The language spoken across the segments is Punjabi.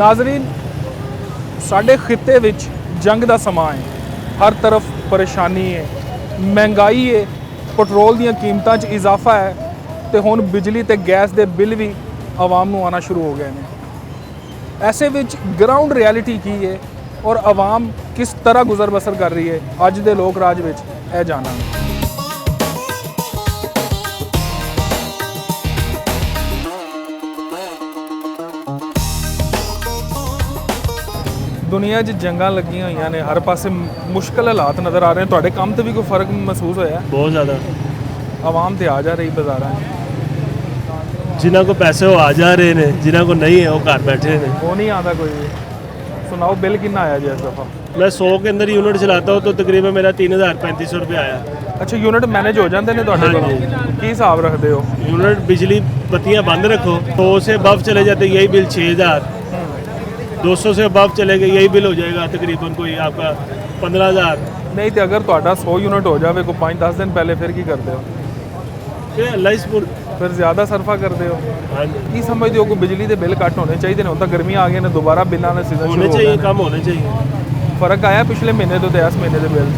नाजरीन, साडे खिते विच जंग दा समा है, हर तरफ परेशानी है, महंगाई है, पेट्रोल दी कीमतां च इजाफा है, तो हुण बिजली ते गैस दे बिल भी आवाम नूं आना शुरू हो गए हैं। ऐसे विच ग्राउंड रियलिटी की है और आवाम किस तरह गुजर बसर कर रही है, अज दे लोक राज विच यह जाना। दुनिया 'च जंगां लगियां होईयां ने, हर पासे मुश्किल हालात नज़र आ रहे हैं। तुहाडे काम ते भी कोई फर्क महसूस होया? बहुत ज़्यादा। आवाम ते आ जा रही बाज़ारां, जिन्हों को पैसे वो आ जा रहे हैं, जिन्हों को नहीं है वो घर बैठे हैं। वो नहीं आता कोई भी। सुनाओ बिल कितना आया जी इस दफ़ा? मैं 100 के अंदर यूनिट चलाता हूँ तो तकरीबन मेरा 3035 रुपये आया। अच्छा, यूनिट मैनेज हो जाते हैं तुहाडे कोल? की हिसाब रखते हो? यूनिट बिजली बत्तियाँ बंद रखो, 100 से अबव चले जाते यही बिल 6000, 200 से अबव चले गए यही बिल हो जाएगा तकरीबन कोई आपका 15000। नहीं तो अगर तुहाडा 100 यूनिट हो जाए कोई 5-10 दिन पहले, फिर की करते हो? फिर ज़्यादा सरफा करते हो? हाँ जी। की समझते हो? कोई बिजली के बिल घट होने चाहिए? होता गर्मियाँ आ गई ने, दोबारा बिल आने सीजन होने चाहिए, कम होने चाहिए। फर्क आया पिछले महीने तो इस महीने के बिल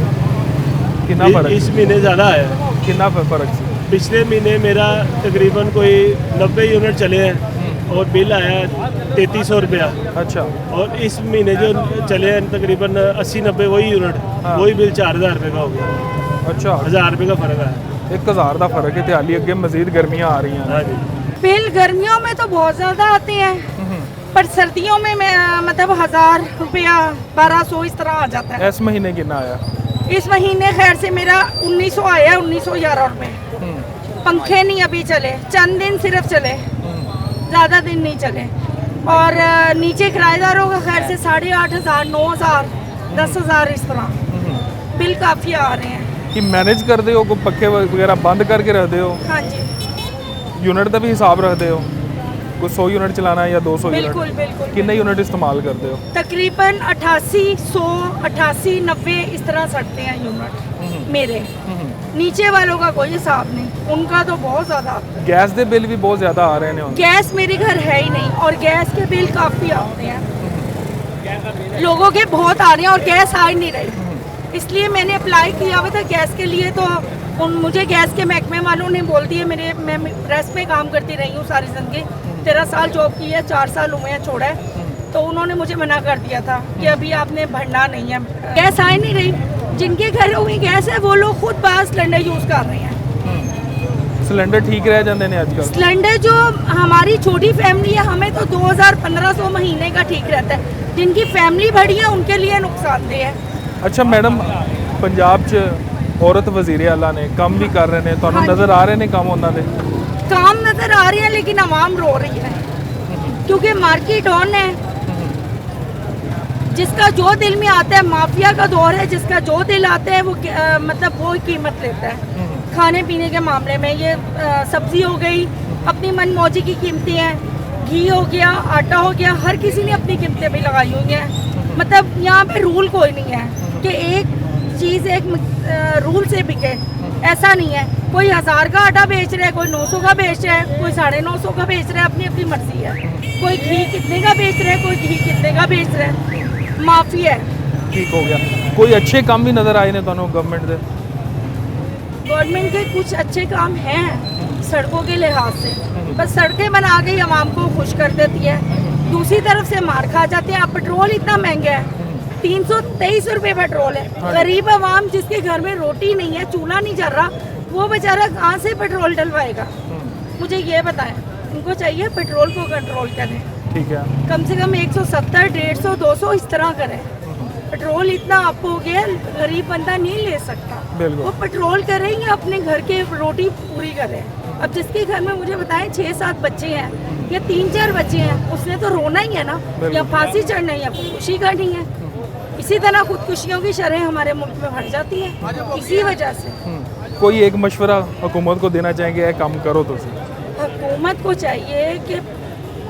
कितना फर्क? इस महीने ज़्यादा आया। कितना फर्क से? पिछले महीने मेरा तकरीबन कोई 90 यूनिट चले हैं और बिल आया 3300 रुपया। अच्छा। और इस महीने जो चले हैं तकरीबन 80-90 वही यूनिट, हाँ। वही बिल 4000 रुपये का हो गया। अच्छा, 1000 रुपये का फर्क आया। 1000 का फर्क है। तो हाली अगे मजीद गर्मियाँ आ रही हैं। हाँ जी। बिल गर्मियों में तो बहुत ज़्यादा आते हैं, पर सर्दियों में मतलब 1000 रुपया 1200 इस तरह आ जाता है। इस महीने कितना आया? इस महीने खैर से मेरा 1900 आया, 1911 रुपये। पंखे नहीं अभी चले, चंद दिन सिर्फ चले, ज़्यादा दिन नहीं चले। और नीचे किराएदारों का खैर से 8500, 9000, 10000 इस तरह बिल काफ़ी आ रहे हैं। कि मैनेज करते हो? कोई पखे वगैरह बंद करके रखते हो? हाँ जी, यूनिट का भी हिसाब रखते हो? कोई 100 यूनिट चलाना है या 200 बिल्कुल यूनिट? बिल्कुल। कितने यूनिट इस्तेमाल करते हो? तकरीबन 88, 100, 88, 90 इस तरह सड़ते हैं यूनिट मेरे। नीचे वालों का कोई हिसाब नहीं, उनका तो बहुत ज़्यादा। गैस के बिल भी बहुत ज़्यादा आ रहे हैं। गैस मेरे घर है ही नहीं और गैस के बिल काफ़ी आते हैं, लोगों के बहुत आ रहे हैं और गैस आ ही नहीं रही। इसलिए मैंने अप्लाई किया हुआ था गैस के लिए, तो मुझे गैस के महकमे वालों ने बोल दिए, मैं प्रेस में काम करती रही हूँ सारी ज़िंदगी, 13 साल जॉब की है, 4 साल हुए हैं छोड़ा है, तो उन्होंने मुझे मना कर दिया था कि अभी आपने भरना नहीं है। गैस आ ही नहीं रही। जिनके घरों में गैस है वो लोग खुद बाहर सिलेंडर यूज़ कर रहे हैं। सिलेंडर ठीक रह जाते हैं आजकल? सिलेंडर जो हमारी छोटी फैमिली है, हमें तो 2000-1500 महीने का ठीक रहता है। जिनकी फैमिली बड़ी है उनके लिए नुकसानदेह है। अच्छा मैडम, पंजाब च औरत वजीर आला ने काम भी कर रहे हैं, तो हाँ नज़र आ रहे हैं काम उन्होंने? काम नज़र आ रहे हैं, लेकिन आवाम रो रही है क्योंकि मार्केट ऑन है। जिसका जो दिल में आता है, माफिया का दौर है, जिसका जो दिल आता है वो मतलब वो कीमत लेता है। खाने पीने के मामले में ये सब्जी हो गई, अपनी मनमौजी की कीमतें हैं, घी हो गया, आटा हो गया, हर किसी ने अपनी कीमतें भी लगाई हुई हैं। मतलब यहाँ पे रूल कोई नहीं है कि एक चीज़ एक रूल से बिके, ऐसा नहीं है। कोई 1000 का आटा बेच रहा है, कोई 900 का बेच रहा है, कोई 950 का बेच रहा है, अपनी अपनी मर्जी है। कोई घी कितने का बेच रहा है, कोई घी कितने का बेच रहा है, माफी है। ठीक हो गया। कोई अच्छे काम भी नज़र आए ने तुहानू गवर्नमेंट के? गवर्नमेंट के कुछ अच्छे काम हैं सड़कों के लिहाज से, बस सड़कें बना के आवाम को खुश कर देती है, दूसरी तरफ से मार खा जाते हैं। अब पेट्रोल इतना महंगा है, 323 रुपये पेट्रोल है। गरीब आवाम जिसके घर में रोटी नहीं है, चूल्हा नहीं जल रहा, वो बेचारा कहाँ से पेट्रोल डलवाएगा? मुझे ये बताएं। उनको चाहिए पेट्रोल को कंट्रोल करें, ठीक है, कम से कम 170, 150, 200 इस तरह करें। पेट्रोल इतना अप हो गया, गरीब बंदा नहीं ले सकता। वो पेट्रोल करें या अपने घर के रोटी पूरी करें। अब जिसके घर में मुझे बताएं 6-7 बच्चे हैं या 3-4 बच्चे हैं, उसने तो रोना ही है ना, या फांसी चढ़ना है या खुदकुशी करनी है। इसी तरह खुदकुशियों की शरह हमारे मुल्क में बढ़ जाती है इसी वजह से। कोई एक मशवरा हुकूमत को देना चाहेंगे, ये काम करो तो सही? हुकूमत को चाहिए कि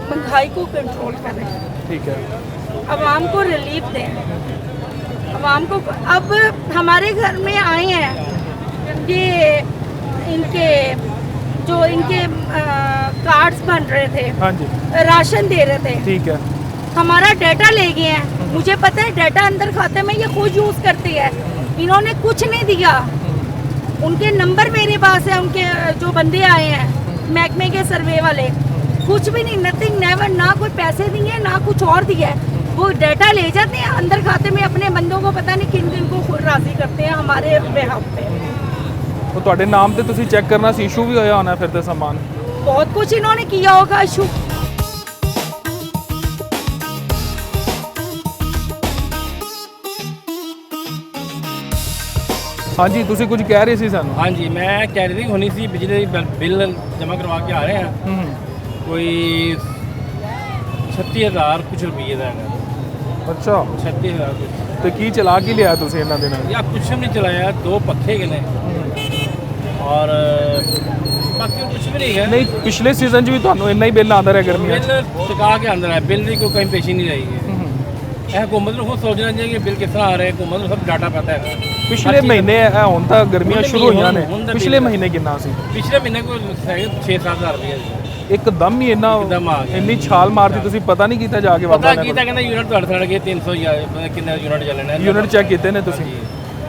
महंगाई को कंट्रोल करें, ठीक है, आवाम को रिलीफ दें। आवाम को अब हमारे घर में आए हैं ये इनके जो इनके कार्ड्स बन रहे थे, हाँ जी, राशन दे रहे थे, ठीक है, हमारा डाटा ले गए हैं। मुझे पता है डाटा अंदर खाते में ये खुद यूज करते हैं। इन्होंने कुछ नहीं दिया। उनके नंबर मेरे पास है, उनके जो बंदे आए हैं महकमे के सर्वे वाले, कुछ भी नहीं, नथिंग नेवर, ना कोई पैसे दिए ना कुछ और दिया है। वो डाटा ले जाते हैं अंदर खाते में, अपने बंदों को पता नहीं किन किन को खुद राजी करते हैं हमारे बेहद पे। तो ਤੁਹਾਡੇ ਨਾਮ ਤੇ ਤੁਸੀਂ ਚੈੱਕ ਕਰਨਾ ਸੀ, ਇਸ਼ੂ ਵੀ ਹੋਇਆ ਹੋਣਾ ਫਿਰ ਤੇ ਸਮਾਨ। बहुत कुछ इन्होंने किया होगा इशू। ਹਾਂਜੀ ਤੁਸੀਂ ਕੁਝ ਕਹਿ ਰਹੇ ਸੀ ਸਾਨੂੰ। हाँ जी, मैं कह रही थी होनी सी बिजली बिल जमा करवा के आ रहे हैं, कोई 36,000 कुछ रुपये का है। ਅੱਛਾ 36,000 कुछ ਤੇ ਕੀ ਚਲਾ ਕੇ ਲਿਆ ਤੁਸੀਂ ਇਹਨਾਂ ਦੇ ਨਾਲ? या कुछ भी नहीं चलाया, 2 पखे के ने और बाकी कुछ भी नहीं है। ਨਹੀਂ ਪਿਛਲੇ ਸੀਜ਼ਨ 'ਚ ਵੀ ਤੁਹਾਨੂੰ ਇੰਨਾ ਹੀ ਬਿੱਲ ਆਉਂਦਾ ਰਿਹਾ ਗਰਮੀਆਂ 'ਚ? बिल टिका के अंदर है, बिल की कोई कहीं पेशी नहीं रही है। हुकूमत को खुद सोचना चाहिए कि बिल किस तरह आ रहे हैं, हुकूमत को सब डाटा पता है। ਪਿਛਲੇ ਮਹੀਨੇ ਇਹ ਹੁਣ ਤਾਂ ਗਰਮੀਆਂ ਸ਼ੁਰੂ ਹੋਈਆਂ ਨੇ, ਹੁਣ ਤਾਂ ਪਿਛਲੇ ਬਿੱਲ- ਮਹੀਨੇ ਕਿੰਨਾ ਸੀ? पिछले महीने को 6-7 हज़ार रुपये ਇੱਕਦਮ ਹੀ ਇੱਕਦਮ ਆ ਗਿਆ। ਇੰਨੀ ਛਾਲ ਮਾਰਦੀ, ਤੁਸੀਂ ਪਤਾ ਨਹੀਂ ਕੀਤਾ ਜਾ ਕੇ पता ਬਾਬਾ किया कहना यूनिट तो सड़ गए 300 या कितने यूनिट चलने ਯੂਨਿਟ ਚੈੱਕ ਕੀਤੇ ਨੇ ਤੁਸੀਂ?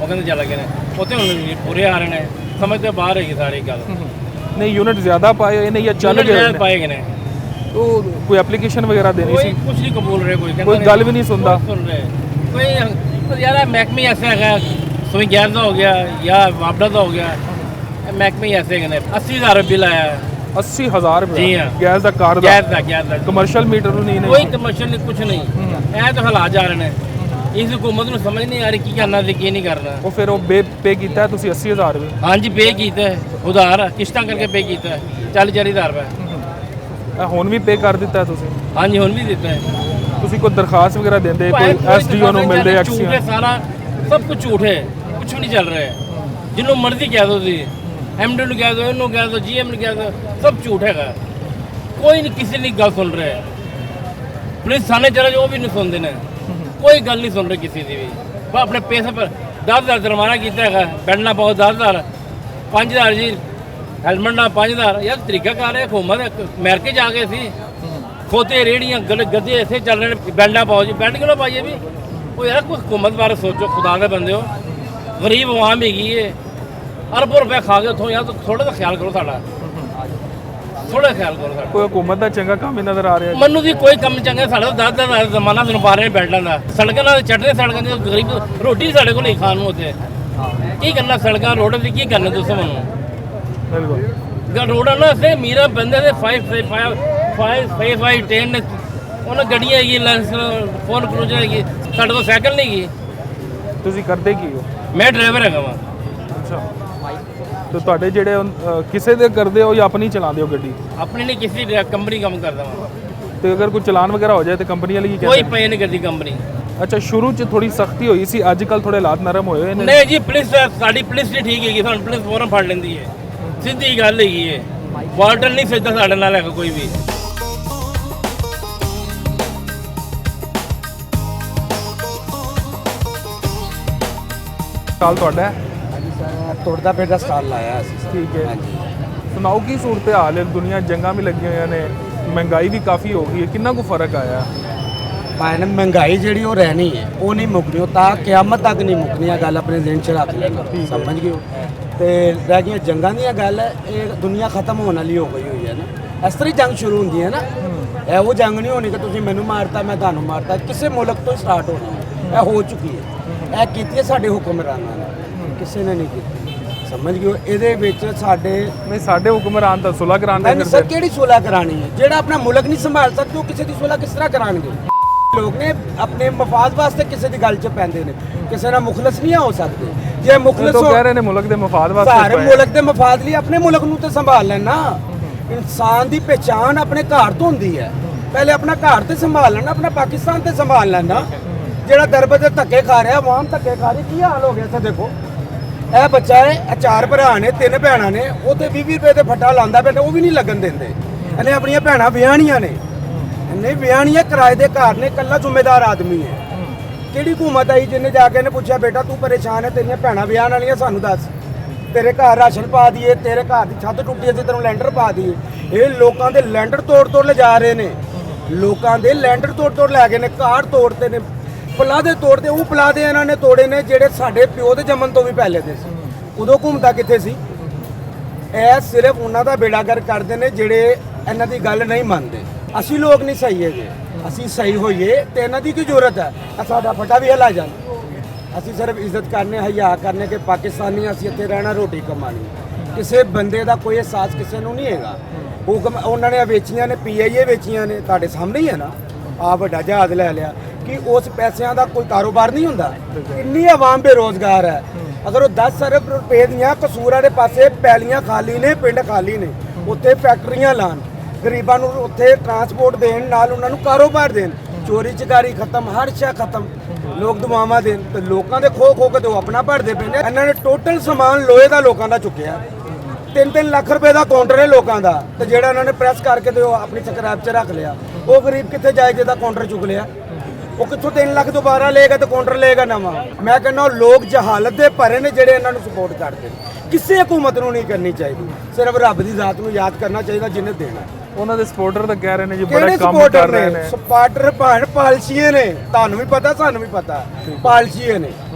ਉਹ ਕਹਿੰਦੇ ਚੱਲ ਗਏ ਨੇ ਉੱਥੇ ਹੁਣ ਪੂਰੇ ਆ ਰਹੇ ਨੇ, ਸਮਝ ਤੋਂ ਬਾਹਰ ਹੈਗੀ ਸਾਰੀ ਗੱਲ। ਨਹੀਂ ਯੂਨਿਟ ਜ਼ਿਆਦਾ ਪਾਏ ਹੋਏ ਨੇ ਜਾਂ ਚੱਲ Unit ਗਏ ਜ਼ਿਆਦਾ ਨੇ? ਪਾਏ ਗਏ ਨੇ, तो कोई एप्लीकेशन वगैरह देनी ਕੋਈ सी? ਕੁਝ ਨਹੀਂ ਕਬੂਲ ਰਹੇ, ਕੋਈ कोई गल भी नहीं सुनता? सुन रहे कोई यार महकमे ऐसे है, सुई गैस का हो गया या वापडा का हो गया, महकमे ही ऐसे ने 80,000 बिल आया है 80,000 जी रुपया हाँ। गैस ਦਾ ਕਾਰ गैस ਦਾ का ਕਮਰਸ਼ੀਅਲ ਮੀਟਰ ਨੂੰ ਨਹੀਂ ਨੇ? कोई कमर्शियल नहीं, कुछ नहीं, ऐ तो हालात जा रहे हैं। इस हुकूमत ਨੂੰ ਸਮਝ ਨਹੀਂ ਆ ਰਹੀ ਕੀ ਕਰਨਾ ਤੇ ਕੀ ਨਹੀਂ ਕਰਨਾ। ਉਹ ਫਿਰ ਉਹ ਪੇ ਕੀਤਾ ਤੁਸੀਂ 80,000 ਰੁਪਏ? हाँ जी, पे ਕੀਤਾ है, उधार किश्तां करके पे ਕੀਤਾ है 40,000 रुपये। ਇਹ ਹੁਣ ਵੀ ਪੇ ਕਰ ਦਿੱਤਾ ਤੁਸੀਂ? हाँ जी, ਹੁਣ भी ਦਿੱਤਾ है। ਤੁਸੀਂ ਕੋਈ ਦਰਖਾਸਤ ਵਗੈਰਾ ਦਿੰਦੇ, ਕੋਈ ਐਸਡੀਓ ਨੂੰ ਮਿਲਦੇ, ਝੂਠ ਐਕਸੀਅਨ? है सारा, सब कुछ झूठ है, कुछ भी नहीं चल रहा है। जिन्हों मर्जी कह दो जी, एमडी ਨੂੰ कह दो, इन्हों कह दो, जीएम ਨੂੰ कह दो, सब झूठ है। कोई नहीं, किसी ने गल सुन रहे है। पुलिस थाने चले जाओ, वो भी नहीं सुनते ने, कोई गल नहीं सुन रहे किसी की भी। वो अपने पैसे पर 10,000 जुर्माना किया है, बेड ना पाओ 10,000, 5,000 जी हेलमेट ना 5,000। यार तरीकाकार है, हुकूमत अमेरिके जा गए सी, खोते रेहड़ियाँ गद्दे ऐसे चल रहे हैं, बेड ना पाओ जी, बेड क्यों ना पाइए भी? वो यार कोई हुकूमत बारे सोचो, खुदा के बंदे हो, गरीब आवाम हैगी है, अरबों रुपये खा के उठो यार, तो थोड़ा सा ख्याल करो साडा, थोड़ा ख्याल करो साडा। ਕੋਈ ਹਕੂਮਤ ਦਾ ਚੰਗਾ ਕੰਮ ਹੀ ਨਜ਼ਰ ਆ ਰਿਹਾ? मनु की कोई कम चंगा, साढ़े 10,000 जमाना सुन पा रहे हैं बैठने का, सड़कों ना चढ़ने, सड़कों से गरीब रोटी साढ़े को नहीं खान होते की करना, सड़कों रोड से की करना तुम मनु ਬਿਲਕੁਲ। रोड ना से मीरा बंदे से 5 10 उन्हें गड्डियाँ है, फोन क्रूजर है, साढ़े को साइकिल नहीं की। ਤੁਸੀਂ ਕਰਦੇ ਕੀ ਹੋ? मैं ड्राइवर है वहाँ, ਅੱਛਾ ਤੇ ਤੁਹਾਡੇ ਜਿਹੜੇ ਕਿਸੇ ਦੇ ਕਰਦੇ ਹੋ ਜਾਂ ਆਪਣੀ ਚਲਾਉਂਦੇ ਹੋ ਗੱਡੀ? अपनी नहीं किसी कंपनी कम करता वहाँ, ਤੇ ਅਗਰ ਕੋਈ ਚਲਾਨ ਵਗੈਰਾ ਹੋ ਜਾਏ ਤੇ ਕੰਪਨੀ ਵਾਲੀ ਕੀ कोई ਕਹਿੰਦੇ? पे नहीं करती कंपनी। ਅੱਛਾ ਸ਼ੁਰੂ ਚ ਥੋੜੀ ਸਖਤੀ ਹੋਈ ਸੀ, ਅੱਜ ਕੱਲ ਥੋੜੇ ਹਾਲਾਤ ਨਰਮ ਹੋਏ ਹੋਏ ਨੇ? नहीं जी, पुलिस साड़ी पुलिस नहीं ठीक है, पुलिस फौरन फड़ लेंदी है, सीधी गल है। वार्डन नहीं सजदा साढ़े नाल है कोई भी। ਸਾਲ ਤੁਹਾਡਾ ਹੈ? ਤੁਰਦਾ ਫਿਰਦਾ ਸਟਾਲ ਲਾਇਆ ਅਸੀਂ ਸਰ। ਠੀਕ ਹੈ। ਹਾਂਜੀ। ਸੁਣਾਓ ਕੀ ਸੂਰਤ ਹਾਲ ਹੈ? ਦੁਨੀਆ ਜੰਗਾਂ ਵੀ ਲੱਗੀਆਂ ਹੋਈਆਂ ਨੇ, ਮਹਿੰਗਾਈ ਵੀ ਕਾਫੀ ਹੋ ਗਈ ਹੈ, ਕਿੰਨਾ ਕੁ ਫਰਕ ਆਇਆ? ਭਾਵੇਂ ਨਾ ਮਹਿੰਗਾਈ ਜਿਹੜੀ ਉਹ ਰਹਿਣੀ ਹੈ, ਉਹ ਨਹੀਂ ਮੁੱਕਣੀ, ਉਹ ਤਾਂ ਕਿਆਮਤ ਤੱਕ ਨਹੀਂ ਮੁੱਕਣੀ। ਆ ਗੱਲ ਆਪਣੇ ਜ਼ਿਹਨ 'ਚ ਰੱਖ ਲੈਣਾ, ਸਮਝ ਗਏ ਹੋ? ਤੇ ਰਹਿ ਗਈਆਂ ਜੰਗਾਂ ਦੀਆਂ ਗੱਲ, ਇਹ ਦੁਨੀਆ ਖਤਮ ਹੋਣ ਵਾਲੀ ਹੋ ਗਈ ਹੋਈ ਹੈ ਨਾ। ਇਸ ਤਰ੍ਹਾਂ ਹੀ ਜੰਗ ਸ਼ੁਰੂ ਹੁੰਦੀ ਹੈ ਨਾ, ਇਹ ਉਹ ਜੰਗ ਨਹੀਂ ਹੋਣੀ ਕਿ ਤੁਸੀਂ ਮੈਨੂੰ ਮਾਰਤਾ ਮੈਂ ਤੁਹਾਨੂੰ ਮਾਰਤਾ, ਕਿਸੇ ਮੁਲਕ ਤੋਂ ਸਟਾਰਟ ਹੋਣੀ। ਇਹ ਹੋ ਚੁੱਕੀ ਹੈ, ਇਹ ਕੀਤੀ ਹੈ ਸਾਡੇ ਹੁਕਮਰਾਨਾਂ ਨੇ, ਕਿਸੇ ਨੇ ਨਹੀਂ ਕੀਤੀ, ਸਮਝ ਗਏ ਹੋ? ਇਹਦੇ ਵਿੱਚ ਸਾਡੇ ਨਹੀਂ ਸਾਡੇ ਹੁਕਮਰਾਨ ਤਾਂ ਸੁਲ੍ਹਾ ਕਰਾਉਂਦੇ ਨਹੀਂ ਸਰ, ਕਿਹੜੀ ਸੁਲ੍ਹਾ ਕਰਾਣੀ ਹੈ? ਜਿਹੜਾ ਆਪਣਾ ਮੁਲਕ ਨਹੀਂ ਸੰਭਾਲ ਸਕਦੇ ਉਹ ਕਿਸੇ ਦੀ ਸੁਲ੍ਹਾ ਕਿਸ ਤਰ੍ਹਾਂ ਕਰਾਣਗੇ? ਲੋਕ ਨੇ ਆਪਣੇ ਮਫਾਦ ਵਾਸਤੇ ਕਿਸੇ ਦੀ ਗੱਲ 'ਚ ਪੈਂਦੇ ਨੇ, ਕਿਸੇ ਨਾਲ ਮੁਖਲਸ ਨਹੀਂ ਹੋ ਸਕਦੇ। ਜੇ ਮੁਖਲਸ ਤੋਂ ਕਹਿ ਰਹੇ ਨੇ ਮੁਲਕ ਦੇ ਮਫਾਦ ਵਾਸਤੇ ਸਾਰੇ ਪਏ। ਮੁਲਕ ਦੇ ਮਫਾਦ ਲਈ ਆਪਣੇ ਮੁਲਕ ਨੂੰ ਤੇ ਸੰਭਾਲ ਲੈਣਾ। ਇਨਸਾਨ ਦੀ ਪਹਿਚਾਣ ਆਪਣੇ ਘਰ ਤੋਂ ਹੁੰਦੀ ਹੈ, ਪਹਿਲੇ ਆਪਣਾ ਘਰ ਤੇ ਸੰਭਾਲ ਲੈਣਾ, ਆਪਣਾ ਪਾਕਿਸਤਾਨ ਤੇ ਸੰਭਾਲ ਲੈਣਾ। ਜਿਹੜਾ ਦਰਬਦਰ ਧੱਕੇ ਖਾ ਰਿਹਾ, ਆਵਾਮ ਧੱਕੇ ਖਾ ਰਹੀ, ਕੀ ਹਾਲ ਹੋ ਗਿਆ ਇੱਥੇ ਦੇਖੋ। ਇਹ ਬੱਚਾ ਹੈ, ਇਹ 4 ਭਰਾ ਨੇ, 3 ਭੈਣਾਂ ਨੇ, ਉਹ ਤੇ 20 ਰੁਪਏ ਦੇ ਫੱਟਾ ਲਾਉਂਦਾ ਪਿਆ, ਉਹ ਵੀ ਨਹੀਂ ਲੱਗਣ ਦਿੰਦੇ। ਇਹਨੇ ਆਪਣੀਆਂ ਭੈਣਾਂ ਵਿਆਹਣੀਆਂ ਨੇ, ਇਹਨੇ ਵਿਆਹਣੀਆਂ, ਕਿਰਾਏ ਦੇ ਘਰ ਨੇ, ਇਕੱਲਾ ਜ਼ਿੰਮੇਦਾਰ ਆਦਮੀ ਹੈ। ਕਿਹੜੀ ਹੁਕੂਮਤ ਆਈ ਜਿਹਨੇ ਜਾ ਕੇ ਇਹਨੇ ਪੁੱਛਿਆ ਬੇਟਾ ਤੂੰ ਪਰੇਸ਼ਾਨ ਹੈ, ਤੇਰੀਆਂ ਭੈਣਾਂ ਵਿਆਹਣ ਵਾਲੀਆਂ, ਸਾਨੂੰ ਦੱਸ, ਤੇਰੇ ਘਰ ਰਾਸ਼ਨ ਪਾ ਦਈਏ, ਤੇਰੇ ਘਰ ਦੀ ਛੱਤ ਟੁੱਟੀ ਅਸੀਂ ਤੈਨੂੰ ਲੈਂਟਰ ਪਾ ਦਈਏ। ਇਹ ਲੋਕਾਂ ਦੇ ਲੈਂਟਰ ਤੋੜ ਤੋੜ ਲਿਜਾ ਰਹੇ ਨੇ, ਲੋਕਾਂ ਦੇ ਲੈਂਡਰ ਤੋੜ ਲੈ ਗਏ ਨੇ, ਘਰ ਤੋੜਤੇ ਨੇ, ਪਲਾਦੇ ਤੋੜਦੇ, ਉਹ ਪਲਾਦੇ ਇਹਨਾਂ ਨੇ ਤੋੜੇ ਨੇ ਜਿਹੜੇ ਸਾਡੇ ਪਿਓ ਦੇ ਜੰਮਣ ਤੋਂ ਵੀ ਪਹਿਲੇ ਦੇ ਸੀ। ਉਦੋਂ ਘੁੰਮਦਾ ਕਿੱਥੇ ਸੀ? ਇਹ ਸਿਰਫ ਉਹਨਾਂ ਦਾ ਬੇੜਾਗਰ ਕਰਦੇ ਨੇ ਜਿਹੜੇ ਇਹਨਾਂ ਦੀ ਗੱਲ ਨਹੀਂ ਮੰਨਦੇ। ਅਸੀਂ ਲੋਕ ਨਹੀਂ ਸਹੀ ਹੈਗੇ, ਅਸੀਂ ਸਹੀ ਹੋਈਏ ਤੇ ਇਹਨਾਂ ਦੀ ਕੀ ਜ਼ਰੂਰਤ ਹੈ? ਸਾਡਾ ਫਟਾ ਵੀ ਹਿਲਾ ਜਾਣ। ਅਸੀਂ ਸਿਰਫ ਇੱਜ਼ਤ ਕਰਨੇ, ਹਯਾ ਕਰਨੇ ਕਿ ਪਾਕਿਸਤਾਨੀ ਅਸੀਂ ਇੱਥੇ ਰਹਿਣਾ, ਰੋਟੀ ਕਮਾਣੀ। ਕਿਸੇ ਬੰਦੇ ਦਾ ਕੋਈ ਅਹਿਸਾਸ ਕਿਸੇ ਨੂੰ ਨਹੀਂ ਹੈਗਾ। ਉਹਨਾਂ ਨੇ ਵੇਚੀਆਂ ਨੇ, PIA ਵੇਚੀਆਂ ਨੇ, ਤੁਹਾਡੇ ਸਾਹਮਣੇ ਹੀ ਹੈ ਨਾ। ਆ ਵੱਡਾ ਜਹਾਜ਼ ਲੈ ਲਿਆ ਕਿ ਉਸ ਪੈਸਿਆਂ ਦਾ ਕੋਈ ਕਾਰੋਬਾਰ ਨਹੀਂ ਹੁੰਦਾ। ਇੰਨੀ ਆਵਾਮ ਬੇਰੋਜ਼ਗਾਰ ਹੈ। ਅਗਰ ਉਹ 10 ਅਰਬ ਰੁਪਏ ਦੀਆਂ ਕਸੂਰਾਂ ਦੇ ਪਾਸੇ ਪੈਲੀਆਂ ਖਾਲੀ ਨੇ, ਪਿੰਡ ਖਾਲੀ ਨੇ, ਉੱਥੇ ਫੈਕਟਰੀਆਂ ਲਾਣ, ਗਰੀਬਾਂ ਨੂੰ ਉੱਥੇ ਟਰਾਂਸਪੋਰਟ ਦੇਣ, ਨਾਲ ਉਹਨਾਂ ਨੂੰ ਕਾਰੋਬਾਰ ਦੇਣ, ਚੋਰੀ ਚਕਾਰੀ ਖਤਮ, ਹਰ ਸ਼ੈ ਖਤਮ, ਲੋਕ ਦੁਆਵਾਂ ਦੇਣ, ਤੇ ਲੋਕਾਂ ਦੇ ਖੋ ਕੇ ਤੇ ਉਹ ਆਪਣਾ ਭਰਦੇ ਪਏ ਨੇ। ਇਹਨਾਂ ਨੇ ਟੋਟਲ ਸਮਾਨ ਲੋਹੇ ਦਾ ਲੋਕਾਂ ਦਾ ਚੁੱਕਿਆ। 3-3 ਲੱਖ ਰੁਪਏ ਦਾ ਕਾਊਂਟਰ ਹੈ ਲੋਕਾਂ ਦਾ, ਤੇ ਜਿਹੜਾ ਇਹਨਾਂ ਨੇ ਪ੍ਰੈਸ ਕਰਕੇ ਤੇ ਉਹ ਆਪਣੀ ਸਕ੍ਰੈਪ 'ਚ ਰੱਖ ਲਿਆ। ਉਹ ਗਰੀਬ ਕਿੱਥੇ ਜਾਏ ਜਿਹਦਾ ਕਾਊਂਟਰ ਚੁੱਕ ਲਿਆ? ਉਹ ਕਿੱਥੋਂ 3 ਲੱਖ ਦੁਬਾਰਾ ਲਏਗਾ ਤੇ ਕਾਊਂਟਰ ਲਏਗਾ ਨਵਾਂ? ਮੈਂ ਕਹਿੰਦਾ ਲੋਕ ਜਹਾਲਤ ਦੇ ਭਰੇ ਨੇ ਜਿਹੜੇ ਇਹਨਾਂ ਨੂੰ ਸਪੋਰਟ ਕਰਦੇ। ਕਿਸੇ ਹਕੂਮਤ ਨੂੰ ਨਹੀਂ ਕਰਨੀ ਚਾਹੀਦੀ, ਸਿਰਫ ਰੱਬ ਦੀ ਜ਼ਾਤ ਨੂੰ ਯਾਦ ਕਰਨਾ ਚਾਹੀਦਾ ਜਿਹਨੇ ਦੇਣਾ। ਉਹਨਾਂ ਦੇ ਸਪੋਰਟਰ ਤਾਂ ਕਹਿ ਰਹੇ ਨੇ ਜੀ ਬੜਾ ਕਿਹੜੇ ਕੰਮ ਸਪੋਰਟਰ ਕਰ ਰਹੇ ਨੇ? ਨੇ। ਸਪੋਰਟਰ ਭਾਣ ਪਾਲਸ਼ੀਏ ਨੇ, ਤੁਹਾਨੂੰ ਵੀ ਪਤਾ, ਸਾਨੂੰ ਵੀ ਪਤਾ, ਪਾਲਸ਼ੀਏ ਨੇ।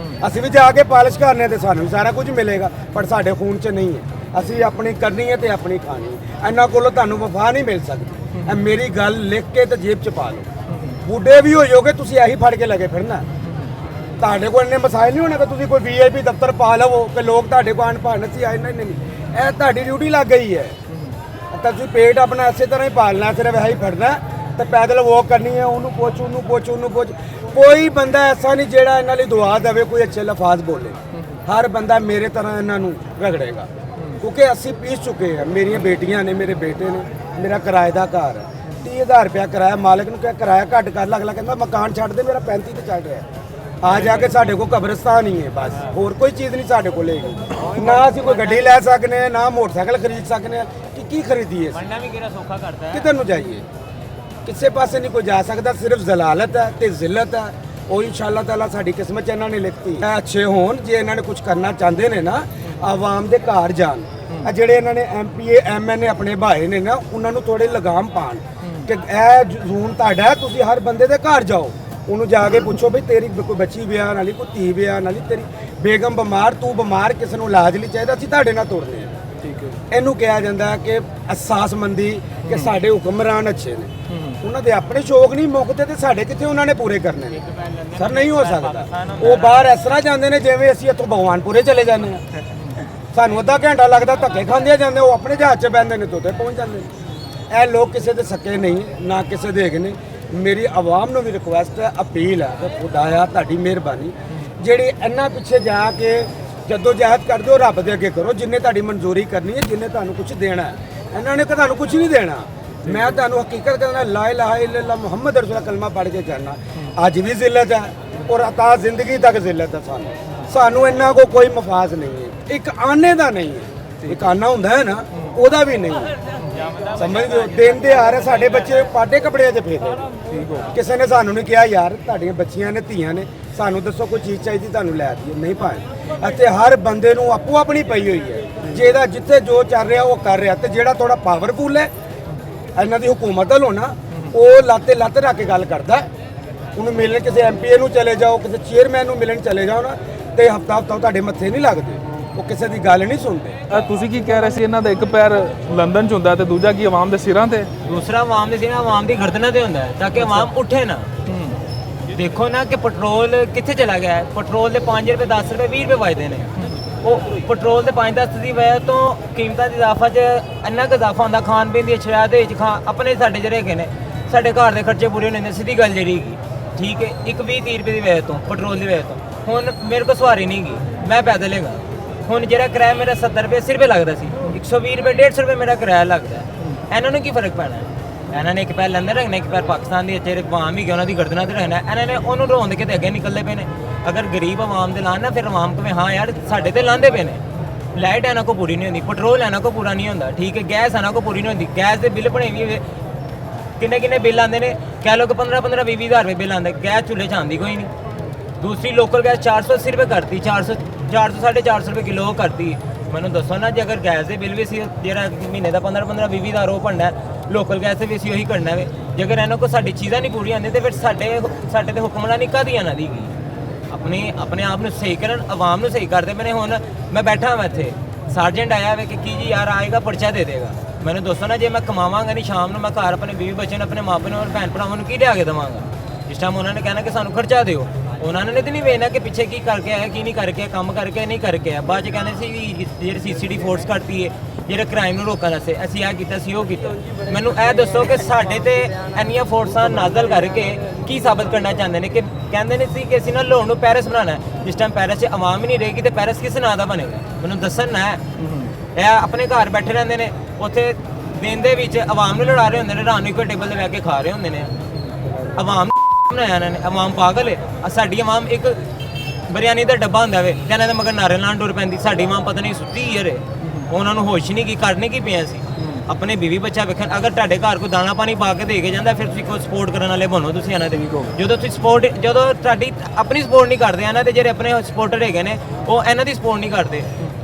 ਅਸੀਂ ਵੀ ਜਾ ਕੇ ਪਾਲਿਸ਼ ਕਰਨੇ ਤੇ ਸਾਨੂੰ ਵੀ ਸਾਰਾ ਕੁਝ ਮਿਲੇਗਾ, ਪਰ ਸਾਡੇ ਖੂਨ 'ਚ ਨਹੀਂ ਹੈ। ਅਸੀਂ ਆਪਣੀ ਕਰਨੀ ਹੈ ਤੇ ਆਪਣੀ ਖਾਣੀ ਹੈ। ਇਹਨਾਂ ਕੋਲੋਂ ਤੁਹਾਨੂੰ ਵਫਾ ਨਹੀਂ ਮਿਲ ਸਕਦੀ। ਇਹ ਮੇਰੀ ਗੱਲ ਲਿਖ ਕੇ ਤੇ ਜੇਬ 'ਚ ਪਾ ਲਓ। ਬੁੱਢੇ ਵੀ ਹੋ ਜਾਓਗੇ ਤੁਸੀਂ ਇਹੀ ਫੜ ਕੇ ਲੱਗੇ ਫਿਰਨਾ। ਤੁਹਾਡੇ ਕੋਲ ਇੰਨੇ ਮਸਾਇਲ ਨਹੀਂ ਹੋਣੇ ਕਿ ਤੁਸੀਂ ਕੋਈ VIP ਦਫ਼ਤਰ ਪਾ ਲਵੋ ਕਿ ਲੋਕ ਤੁਹਾਡੇ ਕੋਲ ਆਣ ਭਾਣ ਸੀ ਆਏ। ਨਹੀਂ, ਇਹ ਤੁਹਾਡੀ ਡਿਊਟੀ ਲੱਗ ਗਈ ਹੈ। ਤਾਂ ਤੁਸੀਂ ਪੇਟ ਆਪਣਾ ਇਸੇ ਤਰ੍ਹਾਂ ਹੀ ਪਾਲਣਾ, ਸਿਰਫ ਇਹੀ ਫੜਨਾ ਤੇ ਪੈਦਲ ਵਾਕ ਕਰਨੀ ਹੈ। ਉਹਨੂੰ ਪੁੱਛ, ਉਹਨੂੰ ਪੁੱਛ, ਉਹਨੂੰ ਪੁੱਛ। ਕੋਈ ਬੰਦਾ ਐਸਾ ਨਹੀਂ ਜਿਹੜਾ ਇਹਨਾਂ ਲਈ ਦੁਆ ਦੇਵੇ, ਕੋਈ ਅੱਛੇ ਲਫ਼ਾਜ਼ ਬੋਲੇ। ਹਰ ਬੰਦਾ ਮੇਰੇ ਤਰ੍ਹਾਂ ਇਹਨਾਂ ਨੂੰ ਰਗੜੇਗਾ, ਕਿਉਂਕਿ ਅਸੀਂ ਪੀਸ ਚੁੱਕੇ ਹਾਂ। ਮੇਰੀਆਂ ਬੇਟੀਆਂ ਨੇ, ਮੇਰੇ ਬੇਟੇ ਨੇ, ਮੇਰਾ ਕਿਰਾਏ ਦਾ ਘਰ ਹੈ। 30,000 ਰੁਪਇਆ ਕਿਰਾਇਆ। ਮਾਲਕ ਨੂੰ ਕਿਹਾ ਕਿਰਾਇਆ ਘੱਟ ਕਰ ਲਾ, ਅਗਲਾ ਕਹਿੰਦਾ ਮਕਾਨ ਛੱਡ ਦੇ, ਮੇਰਾ 35 ਤੇ ਚੱਲ ਰਿਹਾ। ਆ ਜਾ ਕੇ ਸਾਡੇ ਕੋਲ ਕਬਰਸਤਾਨ ਹੀ ਹੈ, ਬਸ ਹੋਰ ਕੋਈ ਚੀਜ਼ ਨਹੀਂ ਸਾਡੇ ਕੋਲ ਹੈਗੀ। ਨਾ ਅਸੀਂ ਕੋਈ ਗੱਡੀ ਲੈ ਸਕਨੇ ਹਾਂ, ਨਾ ਮੋਟਰਸਾਈਕਲ ਖਰੀਦ ਸਕਨੇ ਹਾਂ। ਕੀ ਖਰੀਦੀਏ? ਬਣਨਾ ਵੀ ਕਿਹੜਾ ਸੌਖਾ ਕਰਦਾ ਹੈ। ਕਿੱਧਰ ਨੂੰ ਜਾਈਏ? ਕਿਸੇ ਪਾਸੇ ਨਹੀਂ ਕੋਈ ਜਾ ਸਕਦਾ। ਸਿਰਫ ਜ਼ਲਾਲਤ ਹੈ ਤੇ ਜ਼ਿਲਤ ਹੈ। ਉਹ ਇਨਸ਼ਾਅੱਲਾ ਤਾਲਾ ਸਾਡੀ ਕਿਸਮਤ 'ਚ ਇਹਨਾਂ ਨੇ ਲਿਖਤੀ। ਇਹ ਅੱਛੇ ਹੋਣ, ਜੇ ਇਹਨਾਂ ਨੇ ਕੁਝ ਕਰਨਾ ਚਾਹੁੰਦੇ ਨੇ ਨਾ, ਆਵਾਮ ਦੇ ਘਰ ਜਾਣ। ਆ ਜਿਹੜੇ ਇਹਨਾਂ ਨੇ MPA MNA ਆਪਣੇ ਭਾਏ ਨੇ ਨਾ, ਉਹਨਾਂ ਨੂੰ ਥੋੜੇ ਲਗਾਮ ਪਾਣ ਕਿ ਇਹ ਜ਼ੂਨ ਤੁਹਾਡਾ, ਤੁਸੀਂ ਹਰ ਬੰਦੇ ਦੇ ਘਰ ਜਾਓ, ਉਹਨੂੰ ਜਾ ਕੇ ਪੁੱਛੋ ਵੀ ਤੇਰੀ ਕੋਈ ਬੱਚੀ ਵਿਆਹ ਵਾਲੀ, ਕੋਈ ਧੀ ਵਿਆਹ ਵਾਲੀ, ਤੇਰੀ ਬੇਗਮ ਬਿਮਾਰ, ਤੂੰ ਬਿਮਾਰ, ਕਿਸੇ ਨੂੰ ਇਲਾਜ ਲਈ ਚਾਹੀਦਾ, ਅਸੀਂ ਤੁਹਾਡੇ ਨਾਲ ਤੋੜਨੇ ਆ। ਠੀਕ ਹੈ। ਇਹਨੂੰ ਕਿਹਾ ਜਾਂਦਾ ਕਿ ਅਹਿਸਾਸਮੰਦੀ ਕਿ ਸਾਡੇ ਹੁਕਮਰਾਨ ਅੱਛੇ ਨੇ। ਉਹਨਾਂ ਦੇ ਆਪਣੇ ਸ਼ੌਕ ਨਹੀਂ ਮੁੱਕਦੇ ਤੇ ਸਾਡੇ ਕਿੱਥੇ ਉਹਨਾਂ ਨੇ ਪੂਰੇ ਕਰਨੇ ਨੇ? ਸਰ ਨਹੀਂ ਹੋ ਸਕਦਾ। ਉਹ ਬਾਹਰ ਇਸ ਤਰ੍ਹਾਂ ਜਾਂਦੇ ਨੇ ਜਿਵੇਂ ਅਸੀਂ ਇੱਥੋਂ ਭਗਵਾਨਪੁਰੇ ਚਲੇ ਜਾਂਦੇ ਆ। ਸਾਨੂੰ ਅੱਧਾ ਘੰਟਾ ਲੱਗਦਾ, ਧੱਕੇ ਖਾਂਦੇ ਜਾਂਦੇ। ਉਹ ਆਪਣੇ ਜਹਾਜ਼ 'ਚ ਬਹਿੰਦੇ ਨੇ ਤੇ ਉੱਥੇ ਪਹੁੰਚ ਜਾਂਦੇ ਨੇ। ਇਹ ਲੋਕ ਕਿਸੇ ਦੇ ਸੱਕੇ ਨਹੀਂ, ਨਾ ਕਿਸੇ ਦੇ ਹੈਗੇ ਨੇ। ਮੇਰੀ ਆਵਾਮ ਨੂੰ ਵੀ ਰਿਕੁਐਸਟ ਹੈ, ਅਪੀਲ ਹੈ ਕਿ ਖੁਦਾਇਆ ਤੁਹਾਡੀ ਮਿਹਰਬਾਨੀ, ਜਿਹੜੀ ਇਹਨਾਂ ਪਿੱਛੇ ਜਾ ਕੇ ਜਦੋਂ ਜਹਿਦ ਕਰਦੇ ਹੋ, ਰੱਬ ਦੇ ਅੱਗੇ ਕਰੋ। ਜਿੰਨੇ ਤੁਹਾਡੀ ਮਨਜ਼ੂਰੀ ਕਰਨੀ ਹੈ, ਜਿੰਨੇ ਤੁਹਾਨੂੰ ਕੁਝ ਦੇਣਾ ਹੈ। ਇਹਨਾਂ ਨੇ ਤੁਹਾਨੂੰ ਕੁਝ ਨਹੀਂ ਦੇਣਾ। ਮੈਂ ਤੁਹਾਨੂੰ ਹਕੀਕਤ ਕਹਿੰਦਾ, ਲਾ ਇਲਾਹਾ ਇल्लल्लाह ਮੁਹੰਮਦ ਰਸੂਲ ਕਲਮਾ ਪੜ੍ਹ ਕੇ ਕਰਨਾ। ਅੱਜ ਵੀ ਜ਼ਿਲਤ ਹੈ ਔਰ ਅਤਾ ਜ਼ਿੰਦਗੀ ਤੱਕ ਜ਼ਿਲਤ ਹੈ। ਸਾਨੂੰ ਇਹਨਾਂ ਕੋ ਕੋਈ ਮਫਾਜ਼ ਨਹੀਂ ਹੈ। ਇੱਕ ਆਨੇ ਦਾ ਨਹੀਂ ਹੈ। ਇੱਕ ਆਨਾ ਹੁੰਦਾ ਹੈ ਨਾ, ਉਹਦਾ ਵੀ ਨਹੀਂ ਹੈ। ਸਮਝਦੇ ਹੋ? ਦਿਨ ਦੇ ਆ ਰਹੇ ਸਾਡੇ ਬੱਚੇ ਪਾਟੇ ਕੱਪੜਿਆਂ 'ਚ ਫੇਰਦੇ। ਠੀਕ ਹੋ? ਕਿਸੇ ਨੇ ਸਾਨੂੰ ਨਹੀਂ ਕਿਹਾ ਯਾਰ ਤੁਹਾਡੀਆਂ ਬੱਚੀਆਂ ਨੇ, ਧੀਆਂ ਨੇ, ਸਾਨੂੰ ਦੱਸੋ ਕੋਈ ਚੀਜ਼ ਚਾਹੀਦੀ ਤੁਹਾਨੂੰ ਲੈ ਦਈਏ। ਨਹੀਂ ਭਾਈ, ਅਤੇ ਹਰ ਬੰਦੇ ਨੂੰ ਆਪੋ ਆਪਣੀ ਪਈ ਹੋਈ ਹੈ। ਜਿਹਦਾ ਜਿੱਥੇ ਜੋ ਚੱਲ ਰਿਹਾ ਉਹ ਕਰ ਰਿਹਾ। ਤੇ ਜਿਹੜਾ ਥੋੜਾ ਪਾਵਰਫੁਲ ਹੈ, ਇਹਨਾਂ ਦੀ ਹੁਕੂਮਤ ਵੱਲੋਂ ਨਾ, ਉਹ ਲਾਤੇ ਲੱਤ ਰੱਖ ਕੇ ਗੱਲ ਕਰਦਾ। ਉਹਨੂੰ ਮਿਲਣ ਕਿਸੇ MPA ਨੂੰ ਚਲੇ ਜਾਓ, ਕਿਸੇ ਚੇਅਰਮੈਨ ਨੂੰ ਮਿਲਣ ਚਲੇ ਜਾਓ ਨਾ, ਤੇ ਹਫਤਾ ਤੁਹਾਡੇ ਮੱਥੇ ਨਹੀਂ ਲੱਗਦੇ। ਉਹ ਕਿਸੇ ਦੀ ਗੱਲ ਨਹੀਂ ਸੁਣਦੇ। ਤੁਸੀਂ ਕੀ ਕਹਿ ਰਹੇ ਸੀ? ਇਹਨਾਂ ਦਾ ਇੱਕ ਪੈਰ ਲੰਡਨ 'ਚ ਹੁੰਦਾ ਤੇ ਦੂਜਾ ਕੀ ਆਵਾਮ ਦੇ ਸਿਰਾਂ ਤੇ? ਦੂਸਰਾ ਆਵਾਮ ਦੇ ਸੀ ਨਾ, ਆਵਾਮ ਦੀ ਗਰਦਨਾਂ ਤੇ ਹੁੰਦਾ ਹੈ ਤਾਂ ਕਿ ਆਵਾਮ ਉੱਠੇ ਨਾ। ਦੇਖੋ ਨਾ ਕਿ ਪੈਟਰੋਲ ਕਿੱਥੇ ਚਲਾ ਗਿਆ ਹੈ। ਪੈਟਰੋਲ ਦੇ 5 ਰੁਪਏ, 10 ਰੁਪਏ, 20 ਰੁਪਏ ਵਜਦੇ ਨੇ। ਉਹ ਪੈਟਰੋਲ ਦੇ 5-10 ਦੀ ਵਜ੍ਹਾ ਤੋਂ ਕੀਮਤਾਂ ਦੇ ਇਜ਼ਾਫਾ 'ਚ ਇੰਨਾ ਕੁ ਇਜ਼ਾਫਾ ਹੁੰਦਾ। ਖਾਣ ਪੀਣ ਦੀ ਅਸ਼ਿਆ ਦੇ ਵਿੱਚ ਆਪਣੇ ਸਾਡੇ ਜਿਹੜੇ ਹੈਗੇ ਨੇ, ਸਾਡੇ ਘਰ ਦੇ ਖਰਚੇ ਪੂਰੇ ਨਹੀਂ ਹੁੰਦੇ। ਸਿੱਧੀ ਗੱਲ ਜਿਹੜੀ ਹੈਗੀ, ਠੀਕ ਹੈ, ਇੱਕ 20-30 ਰੁਪਏ ਦੀ ਵਜ੍ਹਾ ਤੋਂ, ਪੈਟਰੋਲ ਦੀ ਵਜ੍ਹਾ ਤੋਂ। ਹੁਣ ਮੇਰੇ ਕੋਲ ਸਵਾਰੀ ਨਹੀਂ ਗਈ, ਮੈਂ ਪੈਦਲ ਹੈਗਾ। ਹੁਣ ਜਿਹੜਾ ਕਿਰਾਇਆ ਮੇਰਾ 70 ਰੁਪਏ 80 ਰੁਪਏ ਲੱਗਦਾ ਸੀ, 120 ਰੁਪਏ 150 ਰੁਪਏ ਮੇਰਾ ਕਿਰਾਇਆ ਲੱਗਦਾ। ਇਹਨਾਂ ਨੂੰ ਕੀ ਫਰਕ ਪੈਣਾ? ਇਹਨਾਂ ਨੇ ਇੱਕ ਪੈਰ ਲੰਦਰ ਰੱਖਣਾ, ਇੱਕ ਪੈਰ ਪਾਕਿਸਤਾਨ ਦੀ ਇੱਥੇ ਆਵਾਮ ਹੀ ਉਹਨਾਂ ਦੀ ਗਰਦਨਾਂ ਤੇ ਰੱਖਣਾ। ਇਹਨਾਂ ਨੇ ਉਹਨੂੰ ਰੋਂਦ ਕੇ ਤੇ ਅੱਗੇ ਨਿਕਲਦੇ ਪਏ ਨੇ। ਅਗਰ ਗਰੀਬ ਆਵਾਮ ਦੇ ਲਾਣ ਨਾ, ਫਿਰ ਆਵਾਮ ਕਹੇ ਹਾਂ ਯਾਰ ਸਾਡੇ ਤੇ ਲਾਂਦੇ ਪਏ ਨੇ। ਲਾਈਟ ਇਹਨਾਂ ਕੋ ਪੂਰੀ ਨਹੀਂ ਹੁੰਦੀ, ਪੈਟਰੋਲ ਇਹਨਾਂ ਕੋ ਪੂਰਾ ਨਹੀਂ ਹੁੰਦਾ, ਠੀਕ ਹੈ, ਗੈਸ ਇਹਨਾਂ ਕੋ ਪੂਰੀ ਨਹੀਂ ਹੁੰਦੀ। ਗੈਸ ਦੇ ਬਿੱਲ ਬਣੇ ਵੀ ਕਿੰਨੇ ਬਿੱਲ ਆਉਂਦੇ ਨੇ, ਕਹਿ ਲਓ ਕਿ 15-15, 20-20 ਹਜ਼ਾਰ ਰੁਪਏ ਬਿੱਲ ਆਉਂਦਾ। ਗੈਸ ਚੁੱਲ੍ਹੇ 'ਚ ਆਉਂਦੀ ਕੋਈ ਨਹੀਂ। ਦੂਸਰੀ ਲੋਕਲ ਗੈਸ 480 ਰੁਪਏ ਕਰਤੀ, 400 450 ਰੁਪਏ ਕਿਲੋ ਕਰਤੀ। ਮੈਨੂੰ ਦੱਸੋ ਨਾ, ਜੇ ਅਗਰ ਗੈਸ ਦੇ ਬਿੱਲ ਵੀ ਸੀ ਜਿਹੜਾ ਮਹੀਨੇ ਦਾ 15-15 20 ਦਾ ਰੋ ਭਰਨਾ, ਲੋਕਲ ਗੈਸ ਤੇ ਵੀ ਅਸੀਂ ਉਹੀ ਕਰਨਾ ਵੇ। ਜੇ ਅਗਰ ਇਹਨਾਂ ਕੋਲ ਸਾਡੀ ਚੀਜ਼ਾਂ ਨਹੀਂ ਪੂਰੀਆਂ ਆਉਂਦੀਆਂ ਤੇ ਫਿਰ ਸਾਡੇ ਤੇ ਹੁਕਮਰਾਨੀ ਕਾਹਦੀ ਆਣਾ ਦੀ ਆਪਣੇ ਆਪ ਨੂੰ ਸਹੀ ਕਰਨ, ਆਵਾਮ ਨੂੰ ਸਹੀ ਕਰਦੇ ਪਏ ਨੇ। ਹੁਣ ਮੈਂ ਬੈਠਾ ਮੈਂ ਇੱਥੇ, ਸਰਜੈਂਟ ਆਇਆ ਵੇ ਕਿ ਕੀ ਜੀ ਯਾਰ ਆਏਗਾ ਪਰਚਾ ਦੇ ਦੇਗਾ। ਮੈਨੂੰ ਦੱਸੋ ਨਾ, ਜੇ ਮੈਂ ਕਮਾਵਾਂਗਾ ਨਹੀਂ ਸ਼ਾਮ ਨੂੰ, ਮੈਂ ਘਰ ਆਪਣੇ ਬੀਵੀ ਬੱਚੇ ਨੂੰ, ਆਪਣੇ ਮਾਪੇ ਨੂੰ ਔਰ ਭੈਣ ਭਰਾਵਾਂ ਨੂੰ ਕੀ ਲਿਆ ਕੇ ਦੇਵਾਂਗਾ? ਜਿਸ ਟਾਈਮ ਉਹਨਾਂ ਨੇ ਕਹਿਣਾ ਕਿ ਸਾਨੂੰ ਖਰਚਾ ਦਿਓ, ਉਹਨਾਂ ਨੇ ਤਾਂ ਨਹੀਂ ਵੇਖਣਾ ਕਿ ਪਿੱਛੇ ਕੀ ਕਰਕੇ ਆਇਆ ਕੀ ਨਹੀਂ ਕਰਕੇ ਆਇਆ, ਕੰਮ ਕਰਕੇ ਨਹੀਂ ਕਰਕੇ ਆਇਆ। ਬਾਅਦ ਚ ਕਹਿੰਦੇ ਸੀ ਵੀ ਜਿਹੜੇ CCTV ਫੋਰਸ ਕੱਢਤੀ ਹੈ ਜਿਹੜੇ ਕ੍ਰਾਈਮ ਨੂੰ ਰੋਕਣ ਵਾਸਤੇ, ਅਸੀਂ ਆਹ ਕੀਤਾ ਸੀ ਉਹ ਕੀਤਾ। ਮੈਨੂੰ ਇਹ ਦੱਸੋ ਕਿ ਸਾਡੇ ਤੇ ਇੰਨੀਆਂ ਫੋਰਸਾਂ ਨਾਜ਼ਲ ਕਰਕੇ ਕੀ ਸਾਬਤ ਕਰਨਾ ਚਾਹੁੰਦੇ ਨੇ? ਕਿ ਕਹਿੰਦੇ ਨੇ ਸੀ ਕਿ ਅਸੀਂ ਨਾ ਲਾਹੌਰ ਨੂੰ ਪੈਰਿਸ ਬਣਾਉਣਾ ਹੈ। ਜਿਸ ਟਾਈਮ ਪੈਰਿਸ 'ਚ ਆਵਾਮ ਹੀ ਨਹੀਂ ਰਹੇਗੀ ਤੇ ਪੈਰਿਸ ਕਿਸ ਨਾਂ ਦਾ ਬਣੇਗਾ? ਮੈਨੂੰ ਦੱਸਣ ਨਾ। ਇਹ ਆਪਣੇ ਘਰ ਬੈਠੇ ਰਹਿੰਦੇ ਨੇ, ਉੱਥੇ ਦਿਨ ਦੇ ਵਿੱਚ ਆਵਾਮ ਨੂੰ ਲੜਾ ਰਹੇ ਹੁੰਦੇ ਨੇ, ਰਾਤ ਨੂੰ ਇੱਕੋ ਟੇਬਲ ਤੇ ਬਹਿ ਕੇ ਖਾ ਰਹੇ ਹੁੰਦੇ ਨੇ। ਆਵਾਮ ਬਣਾਇਆ ਇਹਨਾਂ ਨੇ, ਆਵਾਮ ਪਾਗਲ ਹੈ। ਸਾਡੀ ਆਵਾਮ ਇੱਕ ਬਿਰਿਆਨੀ ਦਾ ਡੱਬਾ ਹੁੰਦਾ ਵੇ ਤੇ ਇਹਨਾਂ ਦੇ ਮਗਰ ਨਾਰੇ ਲਾਉਣ ਟੁਰ ਪੈਂਦੀ। ਸਾਡੀ ਆਵਾਮ ਪਤਾ ਨਹੀਂ ਸੁੱਤੀ ਯਾਰ, ਉਹਨਾਂ ਨੂੰ ਹੋਸ਼ ਨਹੀਂ ਕੀ ਕਰਨੇ ਕੀ ਪਿਆ ਸੀ। ਆਪਣੇ ਬੀਵੀ ਬੱਚਾ ਵੇਖਣ, ਅਗਰ ਤੁਹਾਡੇ ਘਰ ਕੋਈ ਦਾਣਾ ਪਾਣੀ ਪਾ ਕੇ ਦੇ ਕੇ ਜਾਂਦਾ ਫਿਰ ਤੁਸੀਂ ਕੋਈ ਸਪੋਰਟ ਕਰਨ ਵਾਲੇ ਬਣੋ ਤੁਸੀਂ ਇਹਨਾਂ ਦੇ। ਜਦੋਂ ਤੁਸੀਂ ਜਦੋਂ ਤੁਹਾਡੀ ਆਪਣੀ ਸਪੋਰਟ ਨਹੀਂ ਕਰਦੇ, ਇਹਨਾਂ ਦੇ ਜਿਹੜੇ ਆਪਣੇ ਸਪੋਰਟਰ ਹੈਗੇ ਨੇ ਉਹ ਇਹਨਾਂ ਦੀ ਸਪੋਰਟ ਨਹੀਂ ਕਰਦੇ।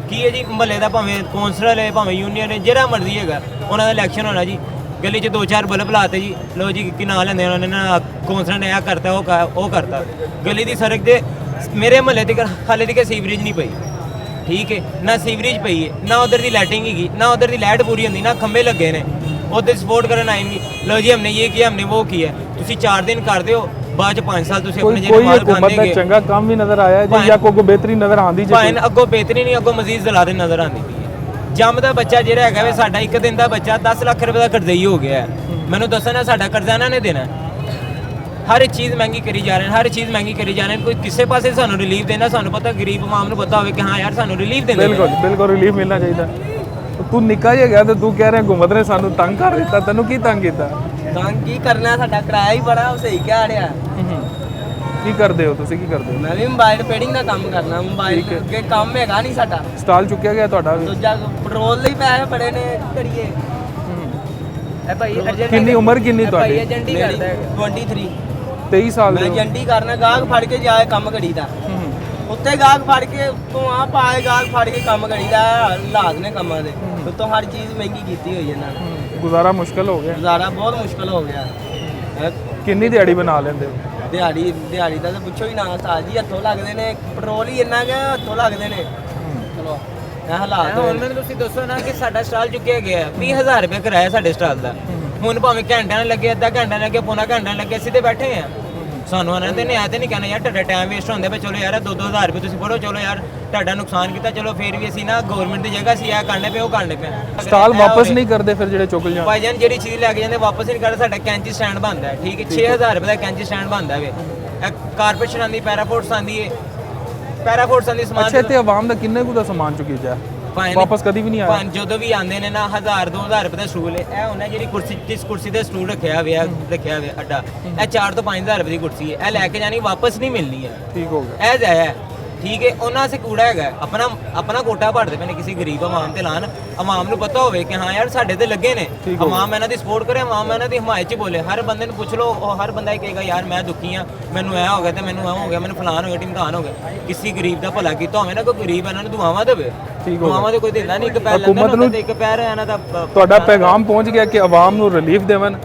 ਕੀ ਹੈ ਜੀ, ਮਹੱਲੇ ਦਾ ਭਾਵੇਂ ਕੌਂਸਲਰ ਹੈ, ਭਾਵੇਂ ਯੂਨੀਅਨ ਹੈ, ਜਿਹੜਾ ਮਰਜ਼ੀ ਹੈਗਾ, ਉਹਨਾਂ ਦਾ ਇਲੈਕਸ਼ਨ ਹੋਣਾ ਜੀ, ਗਲੀ 'ਚ 2-4 ਬਲਬ ਲਾਤੇ ਜੀ, ਲੋ ਜੀ ਕੀ ਨਾਂ ਲੈਂਦੇ ਉਹਨਾਂ ਨੇ ਨਾ, ਕੌਂਸਲਰ ਨੇ ਇਹ ਕਰਤਾ ਉਹ ਕਰਤਾ। ਗਲੀ ਦੀ ਸੜਕ ਦੇ ਮੇਰੇ ਮਹੱਲੇ ਦੀ ਹਾਲੇ ਤੱਕ ਸੀਵਰੇਜ ਨਹੀਂ ਪਈ, ਠੀਕ ਹੈ ਨਾ, ਸੀਵਰੇਜ ਪਈ ਹੈ ਨਾ, ਉਧਰ ਦੀ ਲਾਈਟਿੰਗ ਹੈਗੀ ਨਾ, ਉਧਰ ਦੀ ਲਾਈਟ ਪੂਰੀ ਹੁੰਦੀ ਨਾ, ਖੰਭੇ ਲੱਗੇ ਨੇ, ਉਹਦੇ ਸਪੋਰਟ ਕਰਨ ਆਏਂਗੇ। ਲੋ ਜੀ ਹਮਨੇ ਇਹ ਕੀਤਾ, ਹਮਨੇ ਉਹ ਕੀਤਾ। ਤੁਸੀਂ 4 ਦਿਨ ਕਰਦੇ ਹੋ, ਬਾਅਦ ਚ 5 ਸਾਲ ਤੁਸੀਂ ਆਪਣੇ ਜਿਹੜੇ ਮਾਲ ਖਾਂਦੇ ਹੈਗੇ। ਚੰਗਾ ਕੰਮ ਵੀ ਨਜ਼ਰ ਆਇਆ ਜੀ ਜਾਂ ਕੋਈ ਬਿਹਤਰੀ ਨਜ਼ਰ ਆਉਂਦੀ? ਭਾਵੇਂ ਅੱਗੋਂ ਬਿਹਤਰੀ ਨਹੀਂ, ਅੱਗੋਂ ਮਜ਼ੀਦ ਜ਼ਲਾਰੇ ਨਜ਼ਰ ਆਉਂਦੀ ਪਈ ਹੈ। ਜੰਮਦਾ ਬੱਚਾ ਜਿਹੜਾ ਹੈਗਾ ਵੇ ਸਾਡਾ, 1 ਦਿਨ ਦਾ ਬੱਚਾ 10 ਲੱਖ ਰੁਪਏ ਦਾ ਕਰਜ਼ਈ ਹੋ ਗਿਆ ਹੈ। ਮੈਨੂੰ ਦੱਸਣਾ ਸਾਡਾ ਕਰਜ਼ਾ ਇਹਨਾਂ ਨੇ ਦੇਣਾ? ਹਰ ਇੱਕ ਚੀਜ਼ ਮਹਿੰਗੀ ਕਰੀ ਜਾ ਰਹੇ ਨੇ, ਹਰ ਚੀਜ਼ ਮਹਿੰਗੀ ਕਰੀ ਜਾ ਰਹੇ ਨੇ। ਕੋਈ ਕਿਸੇ ਪਾਸੇ ਸਾਨੂੰ ਰਿਲੀਫ ਦੇਣਾ, ਸਾਨੂੰ ਪਤਾ ਗਰੀਬ ਆਵਾਮ ਨੂੰ ਪਤਾ ਹੋਵੇ ਕਿ ਹਾਂ ਯਾਰ ਸਾਨੂੰ ਰਿਲੀਫ ਦੇਣਾ। ਬਿਲਕੁਲ ਰਿਲੀਫ ਮਿਲਣਾ ਚਾਹੀਦਾ। ਤੂੰ ਨਿੱਕਾ ਜਿਹਾ ਗਿਆ ਤੇ ਤੂੰ ਕਹਿ ਰਿਹਾ ਘੁੰਮਤ ਨੇ ਸਾਨੂੰ ਤੰਗ ਕਰ ਦਿੱਤਾ। ਤੈਨੂੰ ਕੀ ਤੰਗ ਕੀਤਾ? ਤੰਗ ਕੀ ਕਰਨਾ, ਸਾਡਾ ਕਿਰਾਇਆ ਹੀ ਬੜਾ ਉਹ ਸਹੀ ਕਹਿ ਰਿਹਾ। ਕੀ ਕਰਦੇ ਹੋ ਤੁਸੀਂ? ਕੀ ਕਰਦੇ ਹੋ? ਮੈਂ ਵੀ ਮੋਬਾਈਲ ਰਿਪੇਅਰਿੰਗ ਦਾ ਕੰਮ ਕਰਨਾ। ਮੋਬਾਈਲ ਅੱਗੇ ਕੰਮ ਹੈਗਾ ਨਹੀਂ ਸਾਡਾ। ਸਟਾਲ ਚੁੱਕਿਆ ਗਿਆ ਤੁਹਾਡਾ ਵੀ? ਦੂਜਾ ਪੈਟਰੋਲ ਲਈ ਪੈਸੇ ਬੜੇ ਨੇ, ਕਰੀਏ। ਇਹ ਭਾਈ ਏਜੰਟ ਕਿੰਨੀ ਉਮਰ ਕਿੰਨੀ ਤੁਹਾਡੀ? ਏਜੰਟੀ ਕਰਦਾ ਹੈ 23 23 ਸਾਲ ਮੈਂ ਦੇ ਹੋ? ਏਜੰਟੀ ਕਰਨਾ, ਗਾਹਕ ਫੜ ਕੇ ਜਾਏ ਕੰਮ ਕਰੀਦਾ। ਉੱਤੇ ਗਾਹਕ ਫੜ ਕੇ ਉੱਤੋਂ ਆ ਪਾਏ ਗਾਹਕ ਫੜ ਕੇ ਕੰਮ ਕਰੀਦਾ। ਹਾਲਾਤ ਨੇ ਕੰਮਾਂ ਦੇ, ਉੱਤੋਂ ਹਰ ਚੀਜ਼ ਮਹਿੰਗੀ ਕੀਤੀ ਹੋਈ ਇਹਨਾਂ ਨੇ। ਗੁਜ਼ਾਰਾ ਮੁਸ਼ਕਲ ਹੋ ਗਿਆ? ਗੁਜ਼ਾਰਾ ਬਹੁਤ ਮੁਸ਼ਕਲ ਹੋ ਗਿਆ। ਕਿੰਨੀ ਦਿਹਾੜੀ ਬਣਾ ਲੈਂਦੇ ਹੋ? ਦਿਹਾੜੀ ਦਾ ਤਾਂ ਪੁੱਛੋ ਹੀ ਨਾ ਉਸਤਾਦ ਜੀ, ਹੱਥੋਂ ਲੱਗਦੇ ਨੇ। ਪੈਟਰੋਲ ਹੀ ਇੰਨਾ ਕਿ ਹੱਥੋਂ ਲੱਗਦੇ ਨੇ। ਚਲੋ ਇਹ ਹਾਲਾਤ ਹੁਣ ਮੈਨੂੰ ਤੁਸੀਂ ਦੱਸੋ ਨਾ ਕਿ ਸਾਡਾ ਸਟਾਲ ਚੁੱਕਿਆ ਗਿਆ 20000 ਰੁਪਏ ਕਿਰਾਇਆ ਸਾਡੇ ਸਟਾਲ ਦਾ। ਹੁਣ ਭਾਵੇਂ ਘੰਟਾ ਨਾ ਲੱਗੇ, ਅੱਧਾ ਘੰਟਾ ਲੱਗੇ, ਪੌਣਾ ਘੰਟਾ ਲੱਗੇ, ਅਸੀਂ ਤੇ ਬੈਠੇ ਆ। ਸਾਨੂੰ ਇਹਨਾਂ ਦੇ ਨੇ ਐ ਤੇ ਨਹੀਂ ਕਹਿਣਾ ਯਾਰ ਤੁਹਾਡਾ ਟਾਈਮ ਵੇਸਟ ਹੁੰਦਾ ਪਏ, ਚਲੋ ਯਾਰ 2-2000 ਰੁਪਏ ਤੁਸੀਂ ਫੜੋ, ਚਲੋ ਯਾਰ ਤੁਹਾਡਾ ਨੁਕਸਾਨ ਕੀਤਾ, ਚਲੋ ਫਿਰ ਵੀ ਅਸੀਂ ਨਾ ਗਵਰਨਮੈਂਟ ਦੀ ਜਗ੍ਹਾ ਅਸੀਂ ਇਹ ਕਰਨੇ ਪਏ ਉਹ ਕਰਨੇ ਪਏ। ਸਟਾਲ ਵਾਪਸ ਨਹੀਂ ਕਰਦੇ ਫਿਰ ਜਿਹੜੇ ਚੁੱਕ ਜਾਂ? ਭਾਈ ਜਾਨ ਜਿਹੜੀ ਚੀਜ਼ ਲੈ ਕੇ ਜਾਂਦੇ ਵਾਪਸ ਨਹੀਂ ਕਰਦੇ। ਸਾਡਾ ਕੈਂਚੀ ਸਟੈਂਡ ਬਣਦਾ ਹੈ, ਠੀਕ ਹੈ, 6000 ਰੁਪਏ ਦਾ ਕੈਂਚੀ ਸਟੈਂਡ ਬਣਦਾ ਵੇ। ਕਾਰਪੋਰੇਸ਼ਨ ਆਂਦੀ, ਪੈਰਾਫੋਰਸ ਆਂਦੀ ਹੈ, ਪੈਰਾਫੋਰਸ ਆਂਦੀ ਸਮਾਨ। ਅੱਛਾ, ਇੱਥੇ ਆਵਾਮ ਦਾ ਕਿੰਨੇ ਕੁ ਦਾ ਸਮਾਨ ਚੁੱਕੀ ਜਾ? ਵਾਪਸ ਕਦੀ ਵੀ ਨਹੀਂ ਆਇਆ? ਜਦੋਂ ਵੀ ਆਉਂਦੇ ਨੇ ਨਾ 1000-2000 ਰੁਪਏ ਦਾ ਸਟੂਲ ਹੈ। ਇਹ ਹੁੰਦਾ ਜਿਹੜੀ ਕੁਰਸੀ, ਜਿਸ ਕੁਰਸੀ ਤੇ ਸਟੂਲ ਰੱਖਿਆ ਹੋਇਆ ਅੱਡਾ, ਇਹ 4 ਤੋਂ 5000 ਰੁਪਏ ਦੀ ਕੁਰਸੀ ਹੈ। ਇਹ ਲੈ ਕੇ ਜਾਣੀ, ਵਾਪਸ ਨਹੀਂ ਮਿਲਣੀ ਹੈ। ਠੀਕ ਹੋ ਗਿਆ। ਇਹ ਜਾਇਆ ਠੀਕ ਹੈ। ਉਹਨਾਂ ਸੇ ਕੂੜਾ ਹੈਗਾ, ਆਪਣਾ ਕੋਟਾ ਭਰਦੇ ਪਏ ਨੇ ਕਿਸੇ ਗਰੀਬ ਆਵਾਮ ਤੇ ਲਾਣ। ਆਵਾਮ ਨੂੰ ਪਤਾ ਹੋਵੇ ਕਿ ਹਾਂ ਯਾਰ ਸਾਡੇ ਤੇ ਲੱਗੇ ਨੇ, ਆਵਾਮ ਇਹਨਾਂ ਦੀ ਸਪੋਰਟ ਕਰੇ, ਆਵਾਮ ਇਹਨਾਂ ਦੀ ਹਮਾਇਤ 'ਚ ਬੋਲੇ। ਹਰ ਬੰਦੇ ਨੂੰ ਪੁੱਛ ਲਓ, ਉਹ ਹਰ ਬੰਦਾ ਹੀ ਕਹੇਗਾ ਯਾਰ ਮੈਂ ਦੁਖੀ ਆ, ਮੈਨੂੰ ਇਹ ਹੋ ਗਿਆ ਤੇ ਮੈਨੂੰ ਇਹ ਹੋ ਗਿਆ, ਮੈਨੂੰ ਫਲਾਨ ਹੋ ਗਿਆ, ਢਿਮਕਾਨ ਹੋ ਗਿਆ। ਕਿਸੇ ਗਰੀਬ ਦਾ ਭਲਾ ਕੀਤਾ ਹੋਵੇ ਨਾ, ਕੋਈ ਗਰੀਬ ਇਹਨਾਂ ਨੂੰ ਦੁਆਵਾਂ ਦੇਵੇ। ਦੁਆਵਾਂ ਦੇ ਕੋਈ ਦਿੰਦਾ ਨਹੀਂ, ਇੱਕ ਪੈਰ ਲੈਂਦਾ ਤੇ ਇੱਕ ਪੈਰ ਇਹਨਾਂ ਦਾ। ਤੁਹਾਡਾ ਪੈਗਾਮ ਪਹੁੰਚ ਗਿਆ ਕਿ ਆਵਾਮ ਨੂੰ ਰਿਲੀਫ ਦੇਵਣ,